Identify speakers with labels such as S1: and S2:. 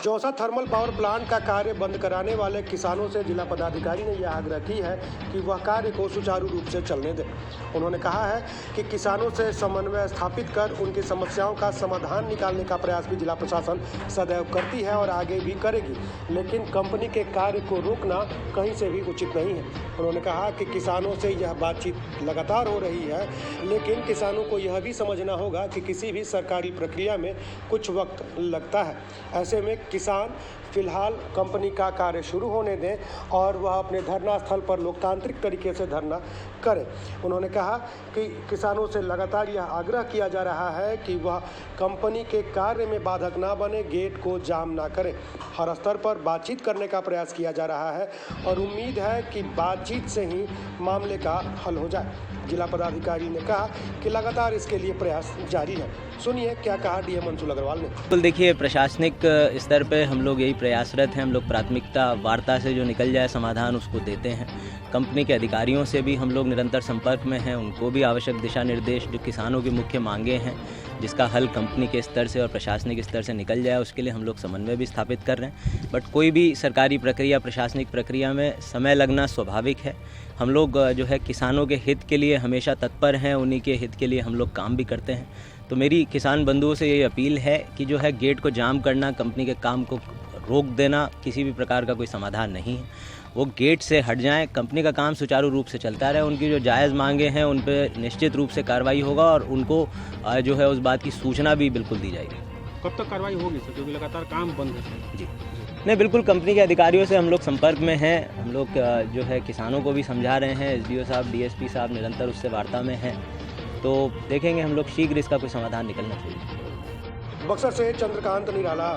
S1: Chausa thermal power plant का कार्य बंद कराने वाले किसानों से जिला पदाधिकारी ने यह आग्रह की है कि वह कार्य को सुचारू रूप से चलने दें। उन्होंने कहा है कि किसानों से समन्वय स्थापित कर उनकी समस्याओं का समाधान निकालने का प्रयास भी जिला प्रशासन सदैव करती है और आगे भी करेगी, लेकिन कंपनी के कार्य को रोकना कहीं से भी उचित नहीं है। उन्होंने कहा कि किसानों से यह बातचीत लगातार हो रही है, लेकिन किसानों को यह भी समझना होगा कि किसी भी सरकारी प्रक्रिया में कुछ वक्त लगता है। ऐसे में किसान फिलहाल कंपनी का कार्य शुरू होने दें और वह अपने धरना स्थल पर लोकतांत्रिक तरीके से धरना करें। उन्होंने कहा कि किसानों से लगातार यह आग्रह किया जा रहा है कि वह कंपनी के कार्य में बाधक ना बने, गेट को जाम ना करें। हर स्तर पर बातचीत करने का प्रयास किया जा रहा है और उम्मीद है कि बातचीत से ही मामले का हल हो जाए। जिला पदाधिकारी ने कहा कि लगातार इसके लिए प्रयास जारी है। सुनिए क्या कहा डीएम अंशुल अग्रवाल ने।
S2: बिल्कुल, देखिए प्रशासनिक स्तर पे हम लोग यही प्रयासरत हैं। हम लोग प्राथमिकता वार्ता से जो निकल जाए समाधान उसको देते हैं। कंपनी के अधिकारियों से भी हम लोग निरंतर संपर्क में हैं, उनको भी आवश्यक दिशा निर्देश जो किसानों की मुख्य मांगे हैं जिसका हल कंपनी के स्तर से और प्रशासनिक स्तर से निकल जाए उसके लिए हम लोग समन्वय भी स्थापित कर रहे हैं। बट कोई भी सरकारी प्रक्रिया, प्रशासनिक प्रक्रिया में समय लगना स्वाभाविक है। हम लोग जो है किसानों के हित के लिए हमेशा तत्पर हैं, उन्हीं के हित के लिए हम लोग काम भी करते हैं। तो मेरी किसान बंधुओं से यही अपील है कि जो है गेट को जाम करना, कंपनी के काम को रोक देना किसी भी प्रकार का कोई समाधान नहीं है। वो गेट से हट जाएं, कंपनी का काम सुचारू रूप से चलता रहे। उनकी जो जायज़ मांगे हैं उन पर निश्चित रूप से कार्रवाई होगा और उनको जो है उस बात की सूचना भी बिल्कुल दी जाएगी।
S3: कब तक कार्रवाई होगी सर, क्योंकि लगातार काम बंद है?
S2: जी नहीं, बिल्कुल कंपनी के अधिकारियों से हम लोग संपर्क में हैं। हम लोग जो है किसानों को भी समझा रहे हैं। एसडीओ साहब, डीएसपी साहब निरंतर उससे वार्ता में हैं। तो देखेंगे हम लोग शीघ्र इसका कोई समाधान निकलना चाहिए।
S1: बक्सर से चंद्रकांत निराला,